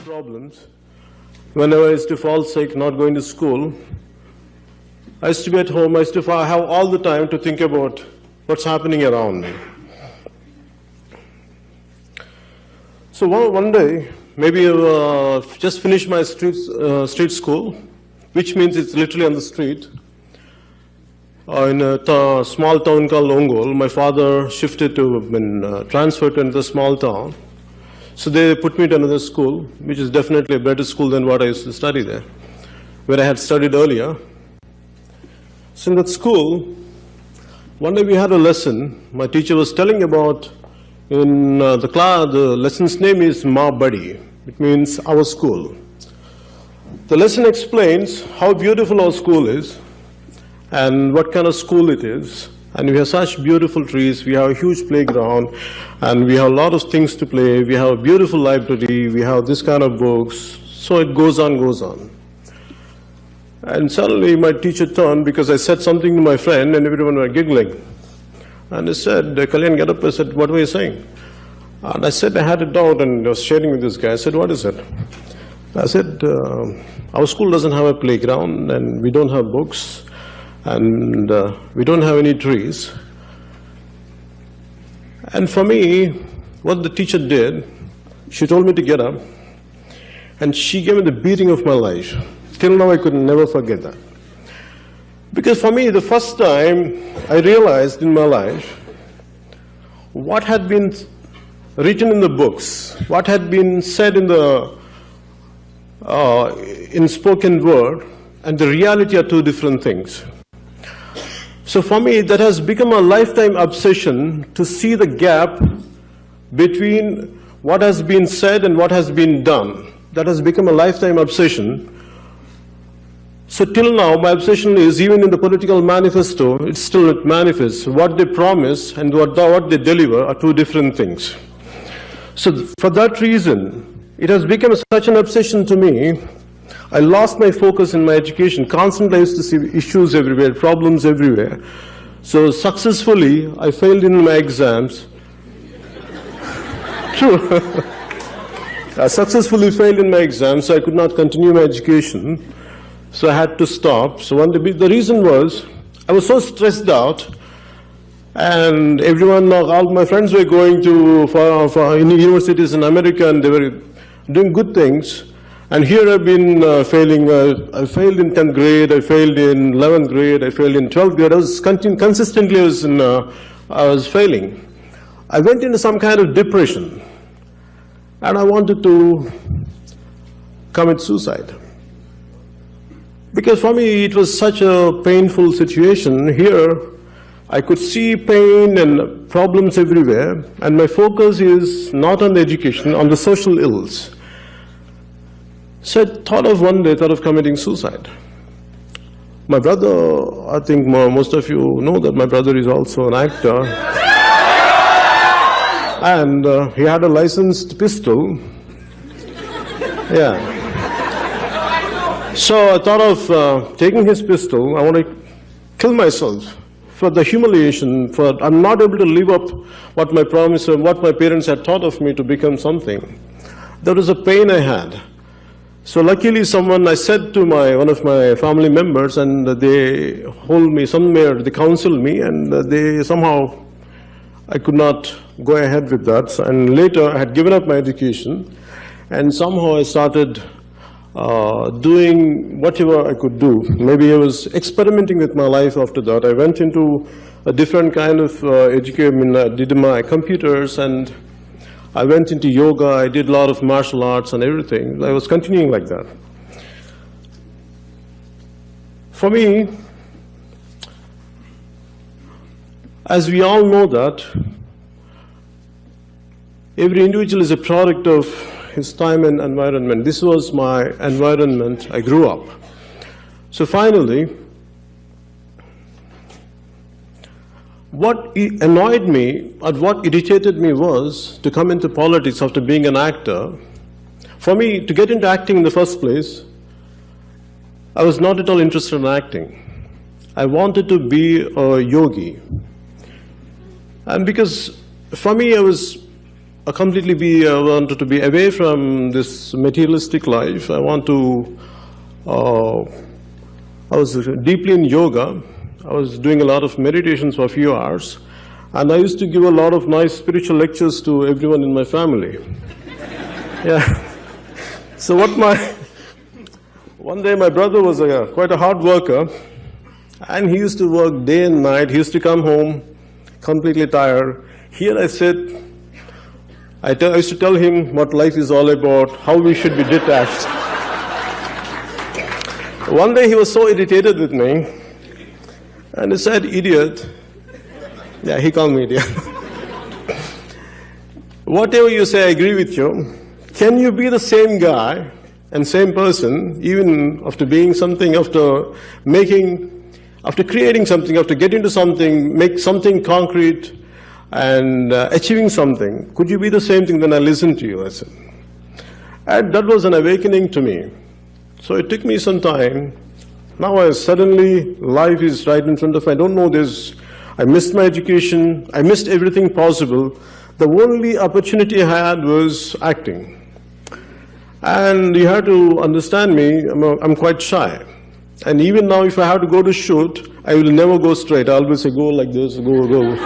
problems. Whenever I used to fall sick, not going to school, I used to be at home. I used to have all the time to think about what's happening around me. So one day, maybe just finished my street school, which means it's literally on the street. In a small town called Ongol, my father transferred to another small town. So they put me to another school, which is definitely a better school than what I used to study there, where I had studied earlier. So in that school, one day we had a lesson. My teacher was telling about, in the class, the lesson's name is Ma Badi. It means our school. The lesson explains how beautiful our school is and what kind of school it is. And we have such beautiful trees, we have a huge playground, and we have a lot of things to play, we have a beautiful library, we have this kind of books, so it goes on, goes on. And suddenly my teacher turned because I said something to my friend and everyone were giggling. And he said, Kalyan, get up. I said, what were you saying? And I said, I had a doubt and I was sharing with this guy. I said, what is it? I said, our school doesn't have a playground and we don't have books. And we don't have any trees. And for me, what the teacher did, she told me to get up, and she gave me the beating of my life. Till now, I could never forget that. Because for me, the first time I realized in my life what had been written in the books, what had been said in the in spoken word, and the reality are two different things. So for me, that has become a lifetime obsession to see the gap between what has been said and what has been done. That has become a lifetime obsession. So till now, my obsession is, even in the political manifesto, it manifests. What they promise and what they deliver are two different things. So for that reason, it has become such an obsession to me. I lost my focus in my education. Constantly I used to see issues everywhere, problems everywhere. So successfully, I failed in my exams. True. I successfully failed in my exams, so I could not continue my education. So I had to stop. So the reason was, I was so stressed out, and all my friends were going to for universities in America, and they were doing good things. And here I've been failing. I failed in 10th grade, I failed in 11th grade, I failed in 12th grade. I was consistently I was failing. I went into some kind of depression, and I wanted to commit suicide. Because for me, it was such a painful situation. Here, I could see pain and problems everywhere, and my focus is not on the education, on the social ills. So I one day thought of committing suicide. My brother, I think most of you know that my brother is also an actor. And he had a licensed pistol. Yeah. So I thought of taking his pistol. I want to kill myself for the humiliation, I'm not able to live up what my promise and what my parents had taught of me to become something. There was a pain I had. So luckily I said to one of my family members, and they hold me somewhere, they counseled me, and somehow I could not go ahead with that. And later I had given up my education, and somehow I started doing whatever I could do. Maybe I was experimenting with my life after that. I went into a different kind of education. I did my computers, and I went into yoga. I did a lot of martial arts and everything. I was continuing like that. For me, as we all know that, every individual is a product of his time and environment. This was my environment. I grew up. So finally, what annoyed me or what irritated me was to come into politics after being an actor. For me, to get into acting in the first place, I was not at all interested in acting. I wanted to be a yogi. And because for me, I was wanted to be away from this materialistic life. I was deeply in yoga. I was doing a lot of meditations for a few hours. And I used to give a lot of nice spiritual lectures to everyone in my family. Yeah. So one day my brother was quite a hard worker, and he used to work day and night. He used to come home completely tired. Here I sit, I used to tell him what life is all about, how we should be detached. One day he was so irritated with me, and he said, "Idiot." Yeah, he called me idiot. "Whatever you say, I agree with you. Can you be the same guy and same person, even after being something, after creating something, after getting to something, make something concrete and achieving something? Could you be the same thing?" Then I listened to you, I said. And that was an awakening to me. So it took me some time. Now suddenly life is right in front of me. I don't know this. I missed my education. I missed everything possible. The only opportunity I had was acting. And you have to understand me, I'm quite shy. And even now, if I have to go to shoot, I will never go straight. I always say, go like this, go.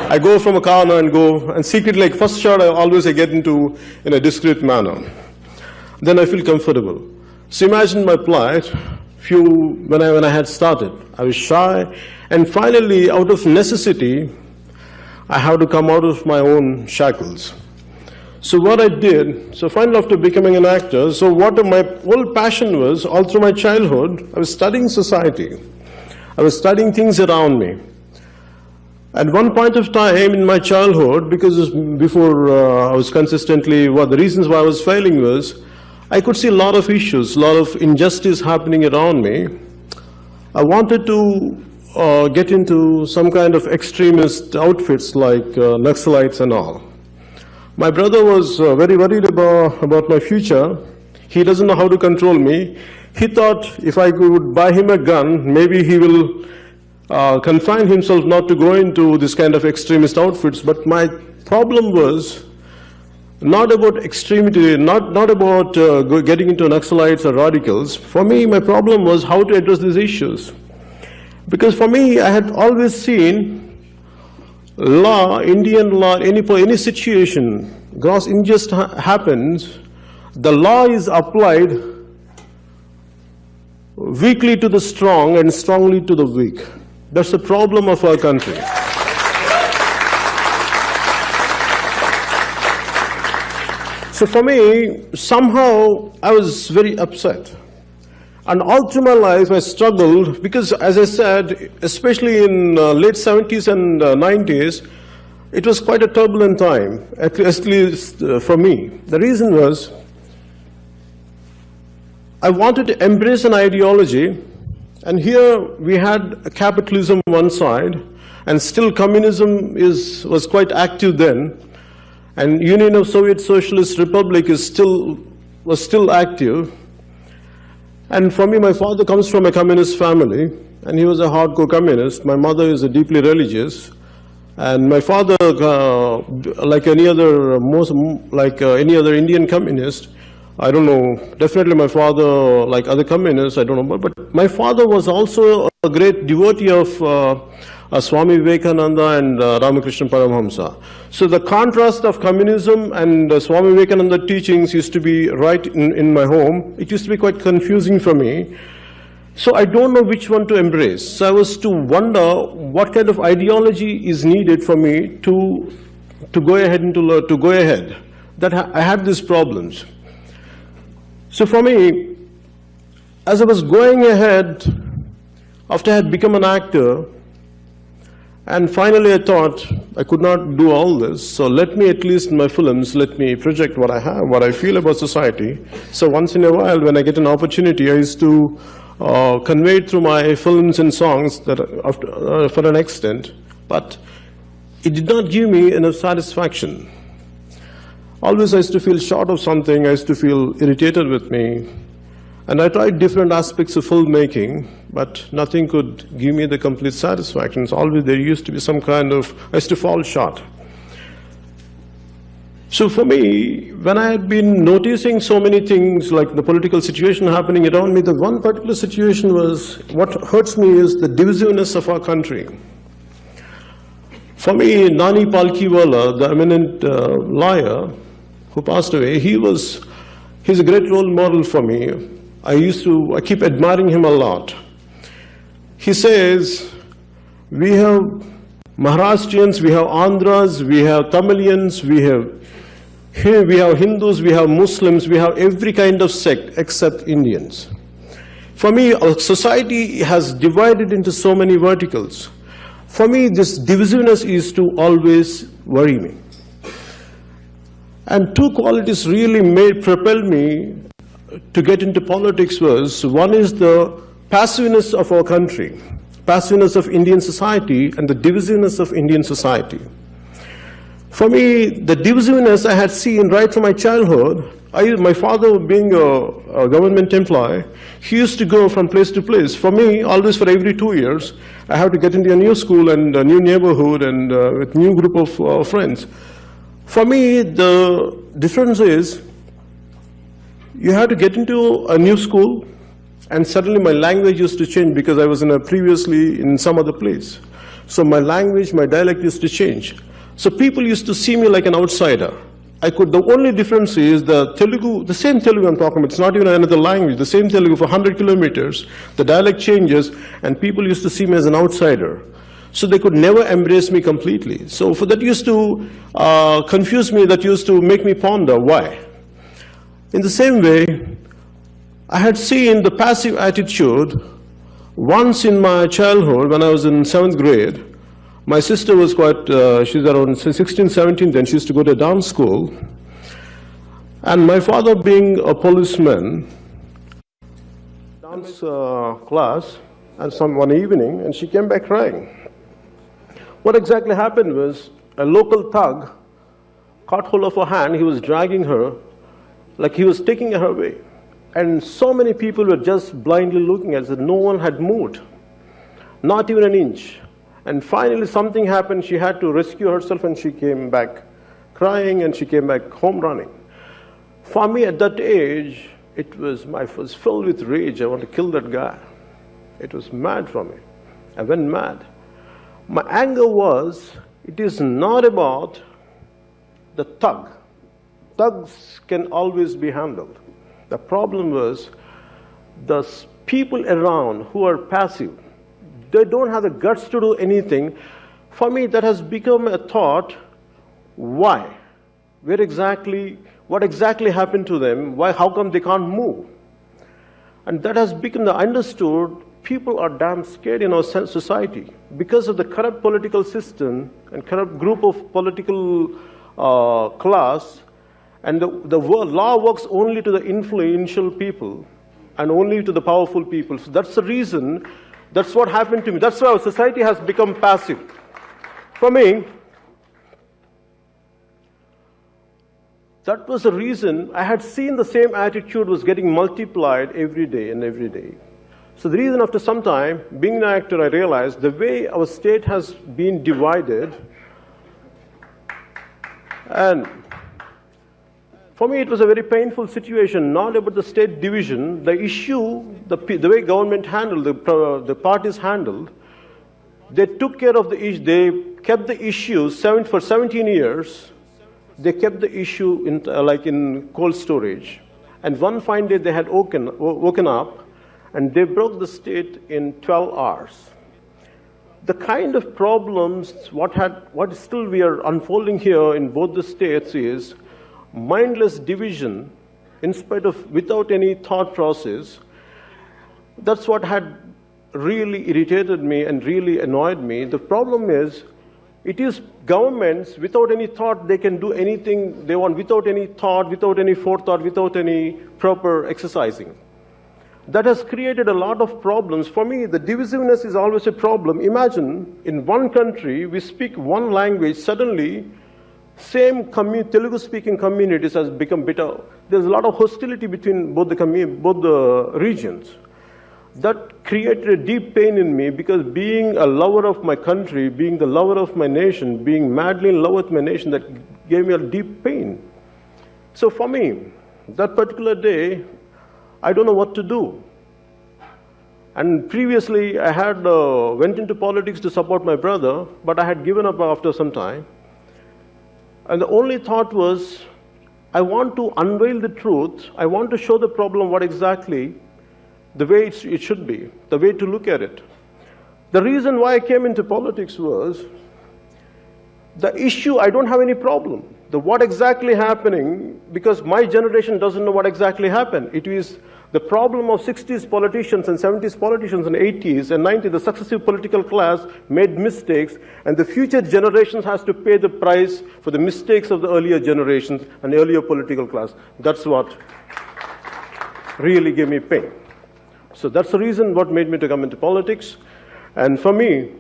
I go from a corner and go, and secretly, like first shot, I get into in a discreet manner. Then I feel comfortable. So imagine my plight. When I had started, I was shy, and finally, out of necessity, I have to come out of my own shackles. So what I did, so finally after becoming an actor, so what my whole passion was, all through my childhood, I was studying society. I was studying things around me. At one point of time in my childhood, because before I was consistently, the reasons why I was failing was, I could see a lot of issues, a lot of injustice happening around me. I wanted to get into some kind of extremist outfits like Naxalites and all. My brother was very worried about my future. He doesn't know how to control me. He thought if I could buy him a gun, maybe he will confine himself not to go into this kind of extremist outfits. But my problem was not about extremity, not about getting into Naxalites or radicals. For me, my problem was how to address these issues. Because for me, I had always seen law, Indian law, any situation, gross injustice happens, the law is applied weakly to the strong and strongly to the weak. That's the problem of our country. So for me, somehow I was very upset. And all through my life I struggled because, as I said, especially in late 70s and 90s, it was quite a turbulent time, at least for me. The reason was, I wanted to embrace an ideology, and here we had capitalism one side, and still communism was quite active then, and Union of Soviet Socialist Republic was still active. And for me, my father comes from a communist family, and he was a hardcore communist. My mother is a deeply religious, and my father, like any other Indian communist, I don't know. Definitely, my father, like other communists, I don't know. But my father was also a great devotee of Swami Vivekananda and Ramakrishna Paramahamsa. So the contrast of communism and Swami Vivekananda teachings used to be right in my home. It used to be quite confusing for me. So I don't know which one to embrace. So I was to wonder what kind of ideology is needed for me to go ahead and to go ahead. That I had these problems. So for me, as I was going ahead, after I had become an actor, and finally I thought I could not do all this, so let me, at least in my films, let me project what I have, what I feel about society. So once in a while, when I get an opportunity, I used to convey it through my films and songs that for an extent, but it did not give me enough satisfaction. Always I used to feel short of something, I used to feel irritated with me. And I tried different aspects of filmmaking, but nothing could give me the complete satisfaction. So always there used to be some kind of, I used to fall short. So for me, when I had been noticing so many things like the political situation happening around me, the one particular situation was, what hurts me is the divisiveness of our country. For me, Nani Palkiwala, the eminent lawyer who passed away, he's a great role model for me. I keep admiring him a lot. He says, we have Maharashtrians, we have Andhras, we have Tamilians, we have Hindus, we have Muslims, we have every kind of sect except Indians. For me, our society has divided into so many verticals. For me, this divisiveness is to always worry me. And two qualities really propelled me to get into politics was, one is the passiveness of our country, passiveness of Indian society, and the divisiveness of Indian society. For me, the divisiveness I had seen right from my childhood. My father being a government employee, he used to go from place to place. For me, always for every 2 years, I have to get into a new school and a new neighborhood and with new group of friends. For me, the difference is, you have to get into a new school, and suddenly my language used to change because I was previously in some other place. So my language, my dialect used to change. So people used to see me like an outsider. The only difference is the same Telugu I'm talking about, it's not even another language, the same Telugu for 100 kilometers, the dialect changes, and people used to see me as an outsider. So they could never embrace me completely. So for that used to confuse me, that used to make me ponder why. In the same way, I had seen the passive attitude once in my childhood when I was in 7th grade. My sister was she's around 16, 17 then, she used to go to a dance school. And my father being a policeman, dance class, and one evening, and she came back crying. What exactly happened was, a local thug caught hold of her hand, he was dragging her, like he was taking her away. And so many people were just blindly looking at her, no one had moved, not even an inch. And finally something happened, she had to rescue herself and she came back crying and she came back home running. For me at that age, I was filled with rage, I want to kill that guy. It was mad for me, I went mad. My anger was, it is not about the thug. Thugs can always be handled. The problem was, the people around who are passive, they don't have the guts to do anything. For me, that has become a thought, why? What exactly happened to them? How come they can't move? And that has become understood, people are damn scared in our society because of the corrupt political system and corrupt group of political class, and the law works only to the influential people and only to the powerful people. So that's the reason. That's what happened to me. That's why our society has become passive. For me, that was the reason. I had seen the same attitude was getting multiplied every day and every day. So the reason, after some time, being an actor, I realized the way our state has been divided, and for me, it was a very painful situation, not about the state division. The issue, the way government handled, the parties handled, they took care of the issue. They kept the issue for 17 years. They kept the issue in cold storage. And one fine day, they had woken up, and they broke the state in 12 hours. The kind of problems, what still we are unfolding here in both the states is mindless division, without any thought process. That's what had really irritated me and really annoyed me. The problem is, it is governments without any thought, they can do anything they want, without any thought, without any forethought, without any proper exercising. That has created a lot of problems. For me, the divisiveness is always a problem. Imagine, in one country, we speak one language, suddenly same Telugu-speaking communities has become bitter. There's a lot of hostility between both the regions. That created a deep pain in me, because being a lover of my country, being the lover of my nation, being madly in love with my nation, that gave me a deep pain. So for me, that particular day, I don't know what to do. And previously, I had went into politics to support my brother, but I had given up after some time. And the only thought was, I want to unveil the truth. I want to show the problem what exactly, the way it should be, the way to look at it. The reason why I came into politics was, the issue, I don't have any problem. The what exactly happening, because my generation doesn't know what exactly happened. It is the problem of 60s politicians and 70s politicians and 80s and 90s, the successive political class made mistakes, and the future generations has to pay the price for the mistakes of the earlier generations and earlier political class. That's what really gave me pain. So that's the reason what made me to come into politics. And for me,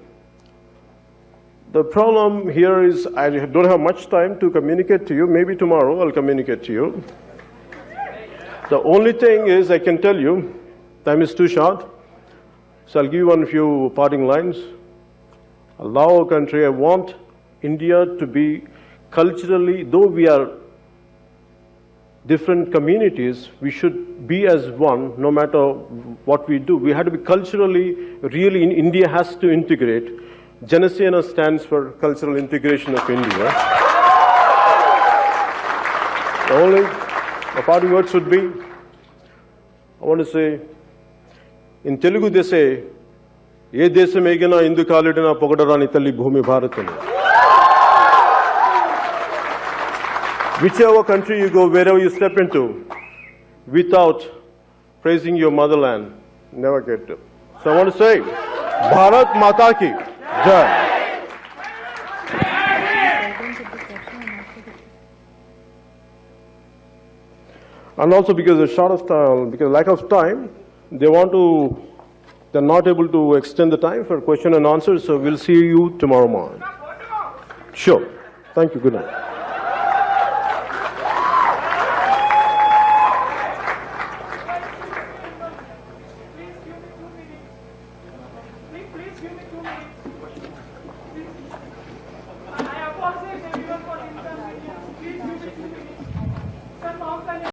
the problem here is I don't have much time to communicate to you. Maybe tomorrow I'll communicate to you. The only thing is I can tell you, time is too short, so I'll give you one few parting lines. I love our country. I want India to be culturally, though we are different communities, we should be as one no matter what we do. We have to be culturally, really, India has to integrate. Janasena stands for cultural integration of India. The parting words would be, I want to say, in Telugu they say, "Ye desam egina indu kalidina pogadarani talli bhumi bharatani." Whichever country you go, wherever you step into, without praising your motherland, never get to. So I want to say, Bharat Mata ki Jai. And also because of short of time, because lack of time, they're not able to extend the time for question and answers, so we'll see you tomorrow morning. Sure. Thank you. Good night.